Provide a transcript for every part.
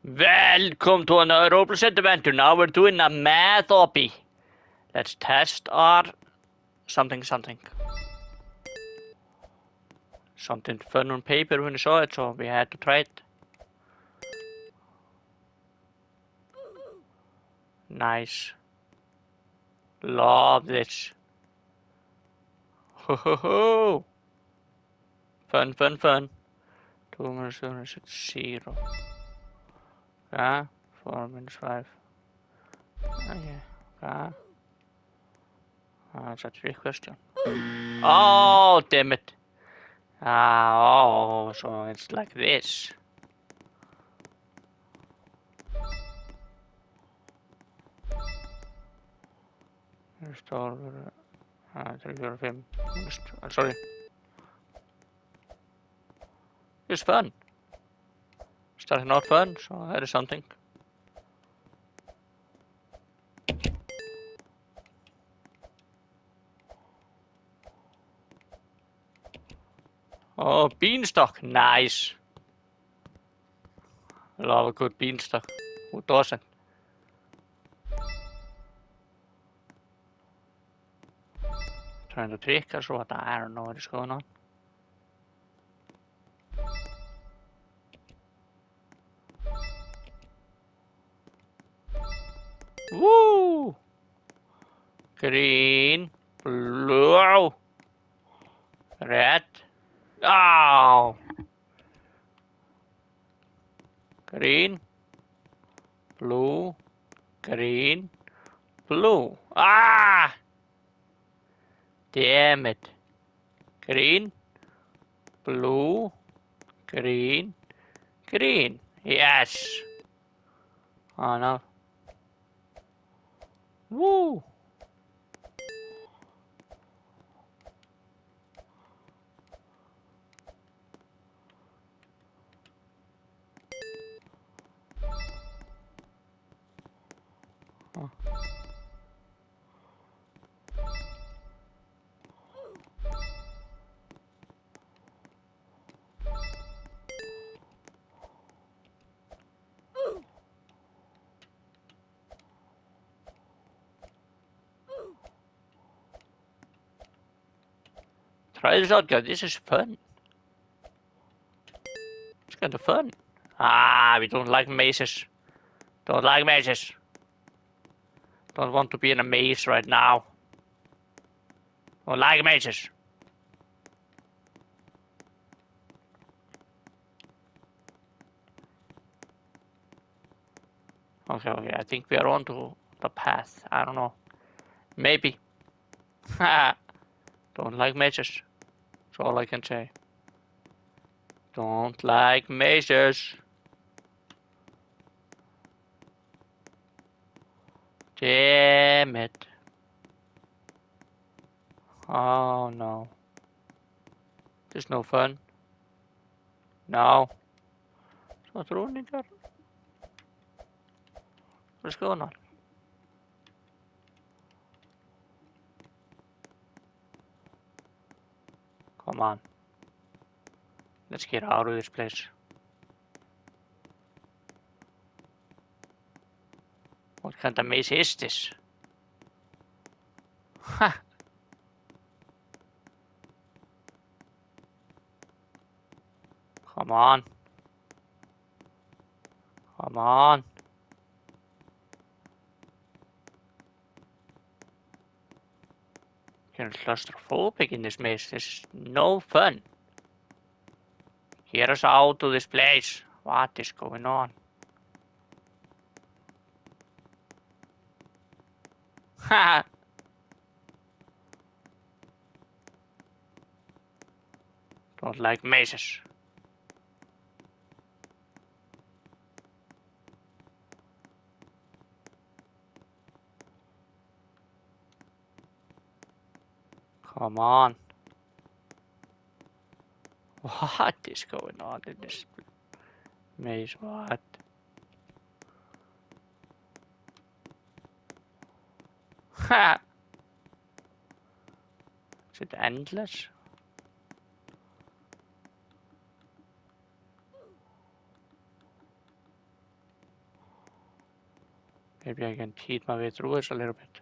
Welcome to another Roblox adventure. Now we're doing a math obby. Let's test our something. Something fun on paper when we saw it, so we had to try it. Nice. Love this. Ho ho ho. Fun. 2 minus 2 minus 0. Yeah. 4 minus 5. Yeah. That's a trick question. Oh, damn it. Oh, so it's like this. Restore. Trigger him. Sorry. It's fun. Starting out fun, so that is something. Oh, beanstalk. Nice. Love a good beanstalk. Who doesn't? Trying to trick us or what? I don't know what is going on. Woo! Green, blue, red. Oh! Green, blue, green, blue. Ah! Damn it. Green, blue, green, green. Yes. Oh no. Woo! Oh. Try this out, guys. This is fun. It's kind of fun. Ah, we don't like mazes. Don't like mazes. Don't want to be in a maze right now. Don't like mazes. Okay. I think we are on to the path. I don't know. Maybe. Don't like mazes. That's all I can say. Don't like mazes. Damn it. Oh no. There's no fun. No. It's not ruining it. What's going on? Come on. Let's get out of this place. What kind of maze is this? Ha! Come on. Come on. You're claustrophobic in this maze. This is no fun. Get us out of this place. What is going on? Ha! Don't like mazes. Come on. What is going on in this maze? What? Ha! Is it endless? Maybe I can cheat my way through this a little bit.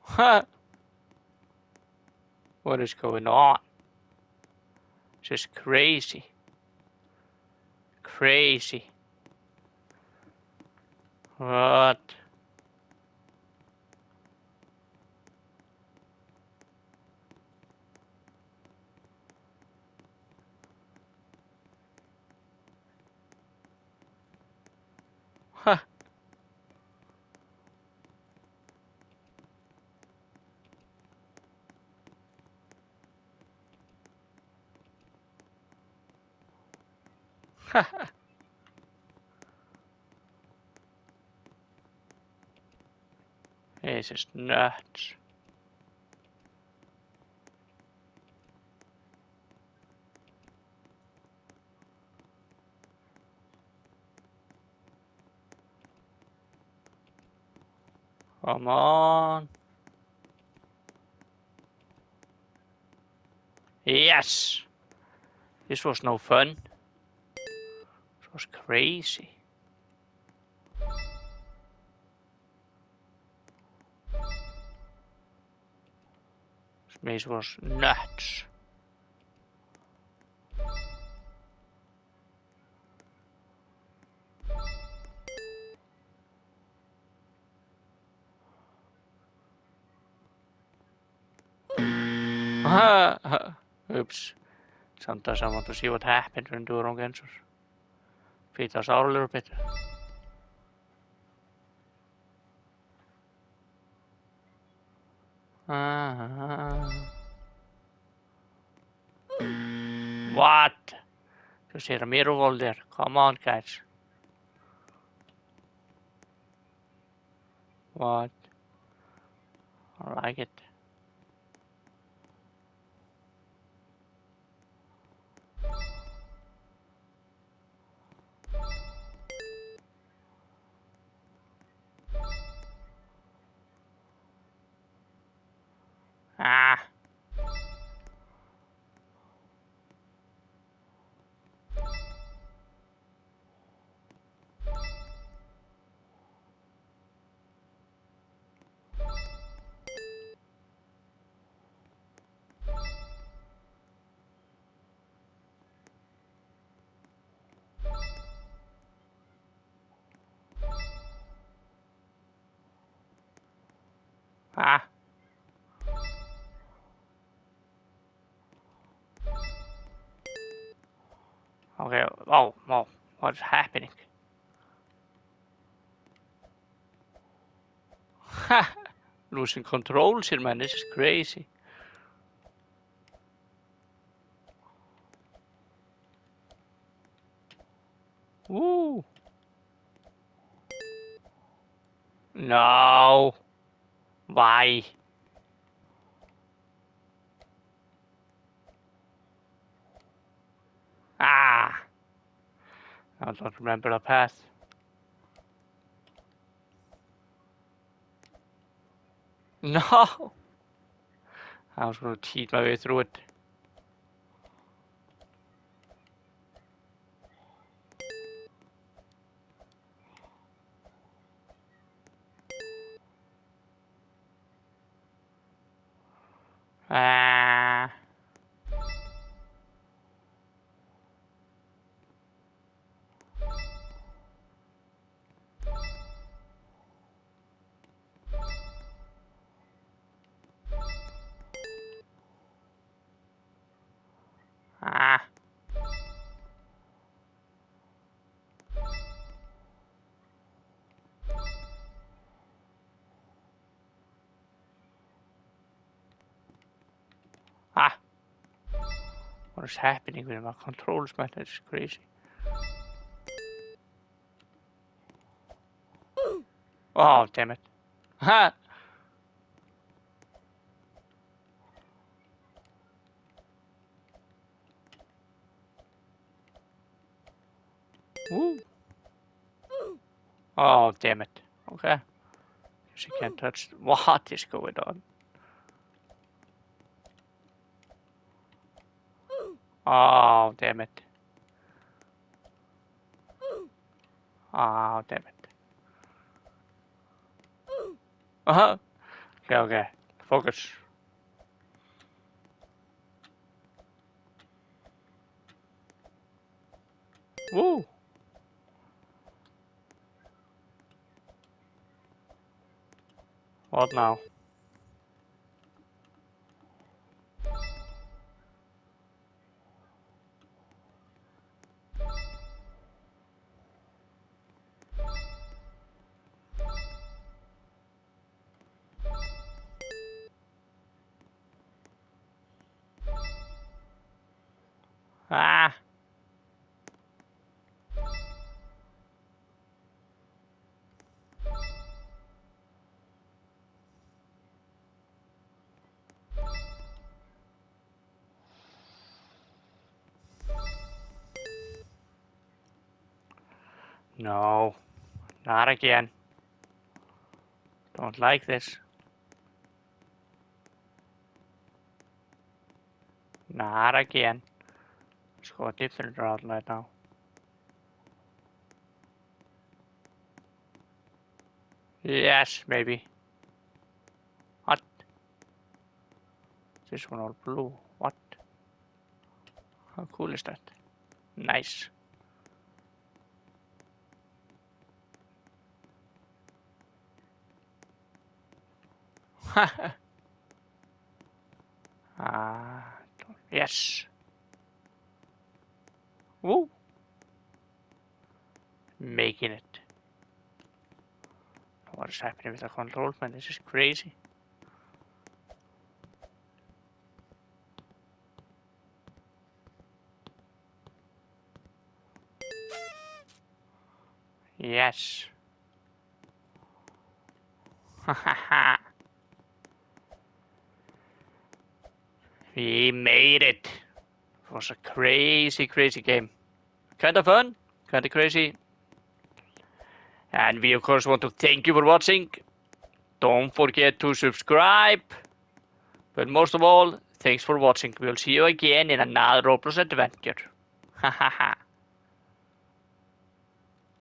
Huh? What is going on? Just crazy. Crazy. What? Huh? This is nuts. Come on. Yes! This was no fun. It was crazy. This maze was nuts. Oops. Sometimes I want to see what happened when doing wrong answers. Feed us out a little bit. What? Just hear a mirror wall there. Come on, guys. What? I like it. Ah. Ah. Okay. Oh, oh. What's happening? Ha! Losing controls here, man. This is crazy. Woo! No. Why? Ah. I don't remember the path. No. I was gonna cheat my way through it. Ah. Ah. Ah. What is happening with my controls, man? That's crazy. Oh, damn it. Ha! Woo. Oh, damn it. Okay. She can't touch. What is going on? Oh, damn it. Oh, damn it. Uh-huh. Okay, okay. Focus. Woo! What now? Ah! No. Not again. Don't like this. Not again. Let's go a different route right now. Yes, maybe. What? This one all blue. What? How cool is that? Nice. Yes. Woo. Making it. What is happening with the control, man? This is crazy. Yes. We made it. It was a crazy, crazy game. Kind of fun, kind of crazy. And we of course want to thank you for watching. Don't forget to subscribe. But most of all, thanks for watching. We'll see you again in another Roblox adventure. Ha ha ha.